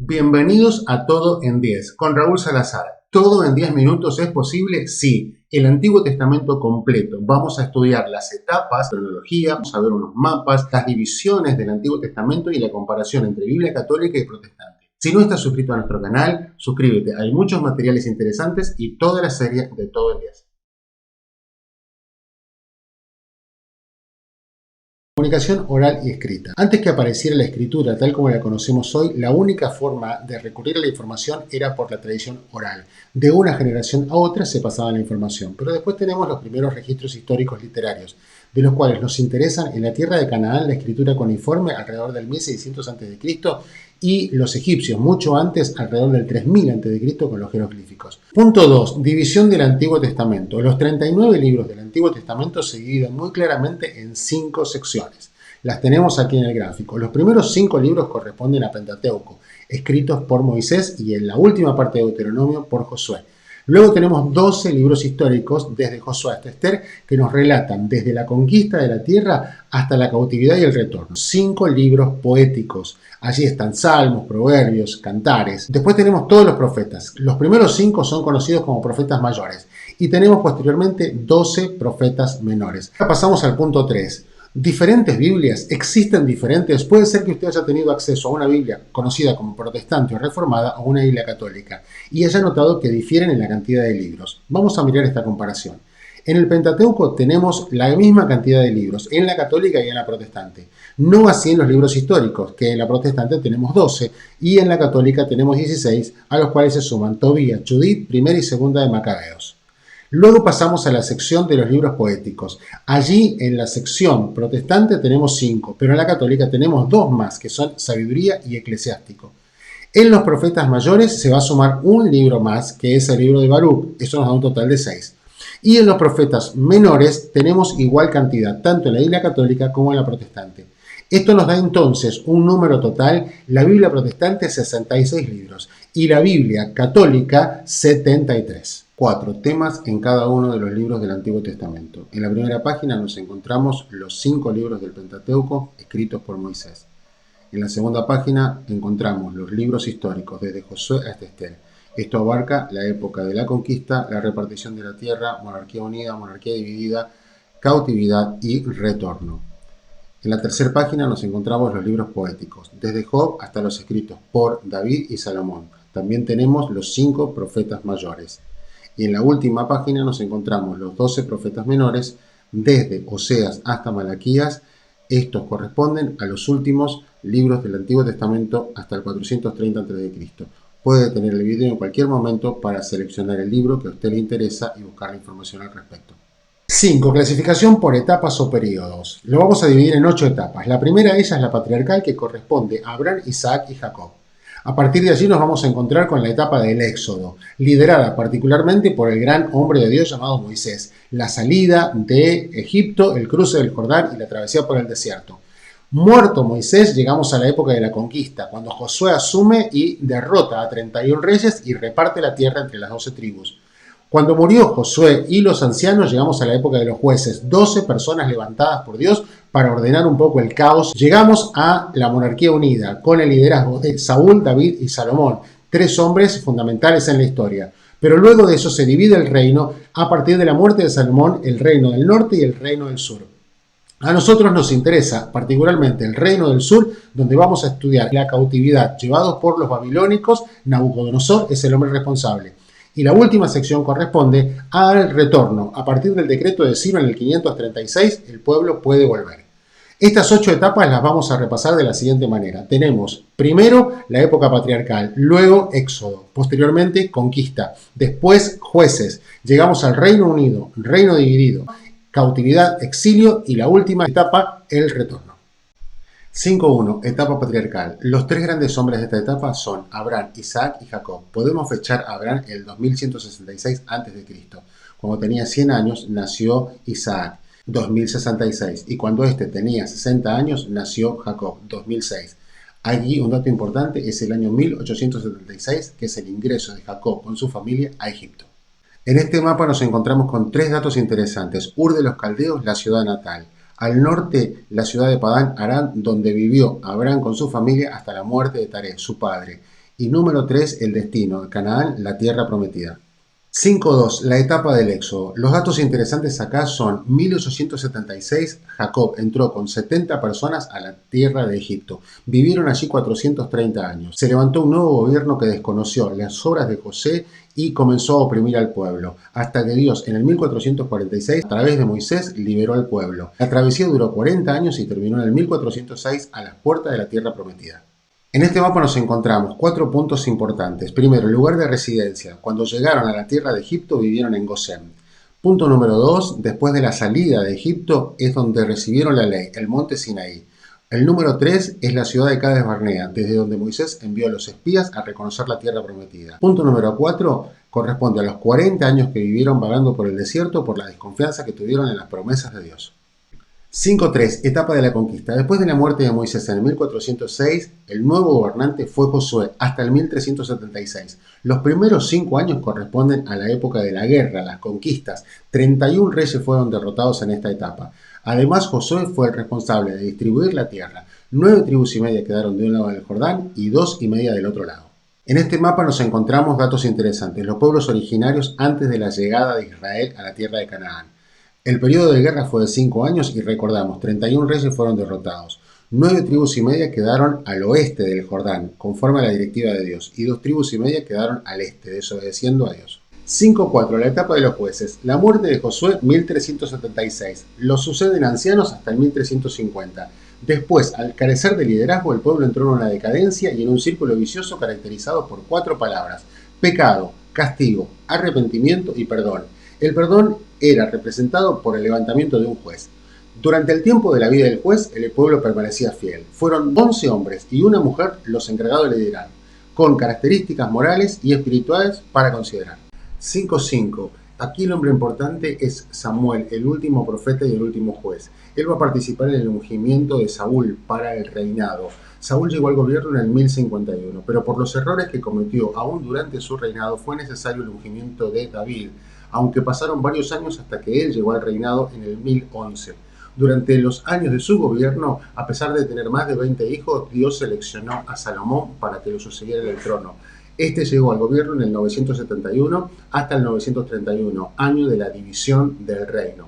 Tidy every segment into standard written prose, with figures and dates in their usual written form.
Bienvenidos a Todo en 10 con Raúl Salazar. ¿Todo en 10 minutos es posible? Sí. El Antiguo Testamento completo. Vamos a estudiar las etapas, cronología, vamos a ver unos mapas, las divisiones del Antiguo Testamento y la comparación entre Biblia católica y protestante. Si no estás suscrito a nuestro canal, suscríbete. Hay muchos materiales interesantes y toda la serie de Todo en 10. Comunicación oral y escrita. Antes que apareciera la escritura tal como la conocemos hoy, la única forma de recurrir a la información era por la tradición oral. De una generación a otra se pasaba la información, pero después tenemos los primeros registros históricos literarios, de los cuales nos interesan en la tierra de Canaán la escritura cuneiforme alrededor del 1600 a.C. y los egipcios mucho antes, alrededor del 3000 a.C. con los jeroglíficos. Punto 2. División del Antiguo Testamento. Los 39 libros del Antiguo Testamento se dividen muy claramente en 5 secciones. Las tenemos aquí en el gráfico. Los primeros 5 libros corresponden a Pentateuco, escritos por Moisés, y en la última parte de Deuteronomio por Josué. Luego tenemos 12 libros históricos desde Josué hasta Esther que nos relatan desde la conquista de la tierra hasta la cautividad y el retorno. 5 libros poéticos. Allí están salmos, proverbios, cantares. Después tenemos todos los profetas. Los primeros 5 son conocidos como profetas mayores y tenemos posteriormente 12 profetas menores. Ahora pasamos al punto 3. Diferentes Biblias, existen diferentes. Puede ser que usted haya tenido acceso a una Biblia conocida como protestante o reformada o una Biblia católica y haya notado que difieren en la cantidad de libros. Vamos a mirar esta comparación. En el Pentateuco tenemos la misma cantidad de libros en la católica y en la protestante. No así en los libros históricos, que en la protestante tenemos 12 y en la católica tenemos 16, a los cuales se suman Tobías, Judith, primera y segunda de Macabeos. Luego pasamos a la sección de los libros poéticos. Allí en la sección protestante tenemos 5, pero en la católica tenemos 2 más, que son Sabiduría y Eclesiástico. En los profetas mayores se va a sumar un libro más, que es el libro de Baruch. Eso nos da un total de 6. Y en los profetas menores tenemos igual cantidad, tanto en la Biblia católica como en la protestante. Esto nos da entonces un número total, la Biblia protestante 66 libros y la Biblia católica 73. 4 temas en cada uno de los libros del Antiguo Testamento. En la primera página nos encontramos los 5 libros del Pentateuco escritos por Moisés. En la segunda página encontramos los libros históricos desde Josué hasta Esther. Esto abarca la época de la conquista, la repartición de la tierra, monarquía unida, monarquía dividida, cautividad y retorno. En la tercera página nos encontramos los libros poéticos, desde Job hasta los escritos por David y Salomón. También tenemos los 5 profetas mayores. Y en la última página nos encontramos los 12 profetas menores, desde Oseas hasta Malaquías. Estos corresponden a los últimos libros del Antiguo Testamento hasta el 430 a.C. Puede detener el video en cualquier momento para seleccionar el libro que a usted le interesa y buscar la información al respecto. 5. Clasificación por etapas o periodos. Lo vamos a dividir en 8 etapas. La primera de ellas es la patriarcal, que corresponde a Abraham, Isaac y Jacob. A partir de allí nos vamos a encontrar con la etapa del Éxodo, liderada particularmente por el gran hombre de Dios llamado Moisés, la salida de Egipto, el cruce del Jordán y la travesía por el desierto. Muerto Moisés, llegamos a la época de la conquista, cuando Josué asume y derrota a 31 reyes y reparte la tierra entre las 12 tribus. Cuando murió Josué y los ancianos, llegamos a la época de los jueces, 12 personas levantadas por Dios para ordenar un poco el caos. Llegamos a la monarquía unida, con el liderazgo de Saúl, David y Salomón, 3 hombres fundamentales en la historia. Pero luego de eso se divide el reino a partir de la muerte de Salomón, el reino del norte y el reino del sur. A nosotros nos interesa particularmente el reino del sur, donde vamos a estudiar la cautividad llevados por los babilónicos. Nabucodonosor es el hombre responsable. Y la última sección corresponde al retorno. A partir del decreto de Ciro en el 536, el pueblo puede volver. Estas 8 etapas las vamos a repasar de la siguiente manera. Tenemos primero la época patriarcal, luego Éxodo, posteriormente conquista, después jueces, llegamos al Reino Unido, reino dividido, cautividad, exilio y la última etapa, el retorno. 5.1. Etapa patriarcal. Los 3 grandes hombres de esta etapa son Abraham, Isaac y Jacob. Podemos fechar a Abraham el 2166 a.C. Cuando tenía 100 años nació Isaac, 2066. Y cuando éste tenía 60 años nació Jacob, 2006. Allí un dato importante es el año 1876, que es el ingreso de Jacob con su familia a Egipto. En este mapa nos encontramos con 3 datos interesantes. Ur de los Caldeos, la ciudad natal. Al norte, la ciudad de Padán Aram, donde vivió Abraham con su familia hasta la muerte de Taré, su padre. Y número 3, el destino, Canaán, la tierra prometida. 5.2. La etapa del éxodo. Los datos interesantes acá son 1876, Jacob entró con 70 personas a la tierra de Egipto. Vivieron allí 430 años. Se levantó un nuevo gobierno que desconoció las obras de José y comenzó a oprimir al pueblo, hasta que Dios en el 1446, a través de Moisés, liberó al pueblo. La travesía duró 40 años y terminó en el 1406 a las puertas de la tierra prometida. En este mapa nos encontramos 4 puntos importantes. Primero, el lugar de residencia. Cuando llegaron a la tierra de Egipto vivieron en Gosén. Punto número 2, después de la salida de Egipto es donde recibieron la ley, el monte Sinaí. El número 3 es la ciudad de Cades Barnea, desde donde Moisés envió a los espías a reconocer la tierra prometida. Punto número 4 corresponde a los 40 años que vivieron vagando por el desierto por la desconfianza que tuvieron en las promesas de Dios. 5.3. Etapa de la conquista. Después de la muerte de Moisés en el 1406, el nuevo gobernante fue Josué hasta el 1376. Los primeros 5 años corresponden a la época de la guerra, las conquistas. 31 reyes fueron derrotados en esta etapa. Además, Josué fue el responsable de distribuir la tierra. 9 tribus y media quedaron de un lado del Jordán y 2 y media del otro lado. En este mapa nos encontramos datos interesantes. Los pueblos originarios antes de la llegada de Israel a la tierra de Canaán. El periodo de guerra fue de 5 años y recordamos, 31 reyes fueron derrotados. 9 tribus y media quedaron al oeste del Jordán, conforme a la directiva de Dios, y 2 tribus y media quedaron al este, desobedeciendo a Dios. 5.4. La etapa de los jueces. La muerte de Josué, 1376. Los suceden ancianos hasta el 1350. Después, al carecer de liderazgo, el pueblo entró en una decadencia y en un círculo vicioso caracterizado por 4 palabras: pecado, castigo, arrepentimiento y perdón. El perdón era representado por el levantamiento de un juez. Durante el tiempo de la vida del juez, el pueblo permanecía fiel. Fueron 11 hombres y una mujer los encargados de liderar, con características morales y espirituales para considerar. 5.5. Aquí el hombre importante es Samuel, el último profeta y el último juez. Él va a participar en el ungimiento de Saúl para el reinado. Saúl llegó al gobierno en el 1051, pero por los errores que cometió aún durante su reinado fue necesario el ungimiento de David, aunque pasaron varios años hasta que él llegó al reinado en el 1011. Durante los años de su gobierno, a pesar de tener más de 20 hijos, Dios seleccionó a Salomón para que lo sucediera en el trono. Este llegó al gobierno en el 971 hasta el 931, año de la división del reino.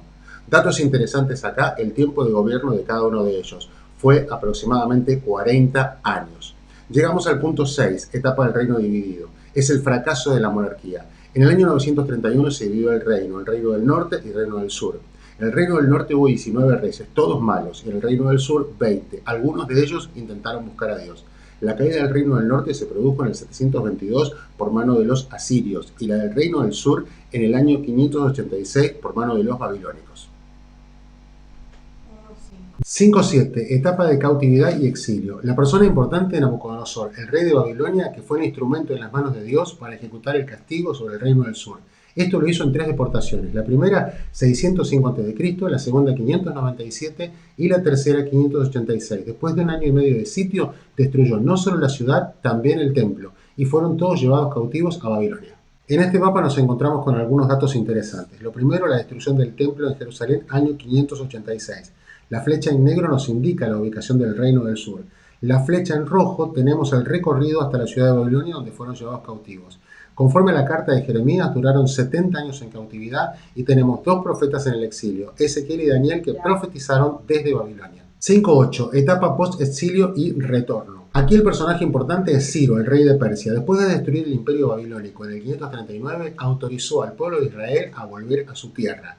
Datos interesantes acá: el tiempo de gobierno de cada uno de ellos fue aproximadamente 40 años. Llegamos al punto 6, etapa del reino dividido. Es el fracaso de la monarquía. En el año 931 se dividió el reino del norte y el reino del sur. En el reino del norte hubo 19 reyes, todos malos, y en el reino del sur 20. Algunos de ellos intentaron buscar a Dios. La caída del reino del norte se produjo en el 722 por mano de los asirios y la del reino del sur en el año 586 por mano de los babilónicos. 5.7. Etapa de cautividad y exilio. La persona importante de Nabucodonosor, el rey de Babilonia, que fue el instrumento en las manos de Dios para ejecutar el castigo sobre el reino del sur. Esto lo hizo en 3 deportaciones. La primera, 605 a.C., la segunda, 597 y la tercera, 586. Después de un año y medio de sitio, destruyó no solo la ciudad, también el templo, y fueron todos llevados cautivos a Babilonia. En este mapa nos encontramos con algunos datos interesantes. Lo primero, la destrucción del templo en Jerusalén, año 586. La flecha en negro nos indica la ubicación del reino del sur. La flecha en rojo tenemos el recorrido hasta la ciudad de Babilonia, donde fueron llevados cautivos. Conforme a la carta de Jeremías, duraron 70 años en cautividad y tenemos 2 profetas en el exilio, Ezequiel y Daniel, que profetizaron desde Babilonia. 5.8. Etapa post-exilio y retorno. Aquí el personaje importante es Ciro, el rey de Persia. Después de destruir el imperio babilónico en el 539, autorizó al pueblo de Israel a volver a su tierra.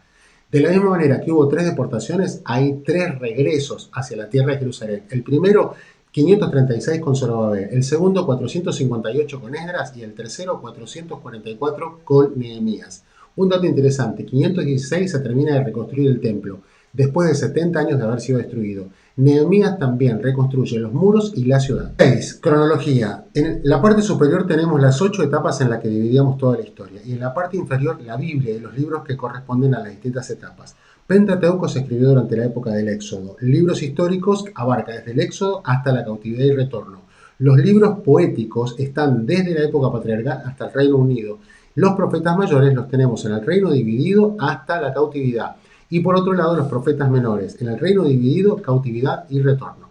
De la misma manera que hubo 3 deportaciones, hay 3 regresos hacia la tierra de Jerusalén. El primero, 536 con Zorobabel, el segundo 458 con Esdras y el tercero 444 con Nehemías. Un dato interesante: 516 se termina de reconstruir el templo, después de 70 años de haber sido destruido. Nehemías también reconstruye los muros y la ciudad. 6. Cronología. En la parte superior tenemos las 8 etapas en las que dividíamos toda la historia, y en la parte inferior la Biblia y los libros que corresponden a las distintas etapas. Pentateuco se escribió durante la época del Éxodo. Libros históricos abarca desde el Éxodo hasta la cautividad y retorno. Los libros poéticos están desde la época patriarcal hasta el Reino Unido. Los profetas mayores los tenemos en el reino dividido hasta la cautividad. Y por otro lado, los profetas menores en el reino dividido, cautividad y retorno.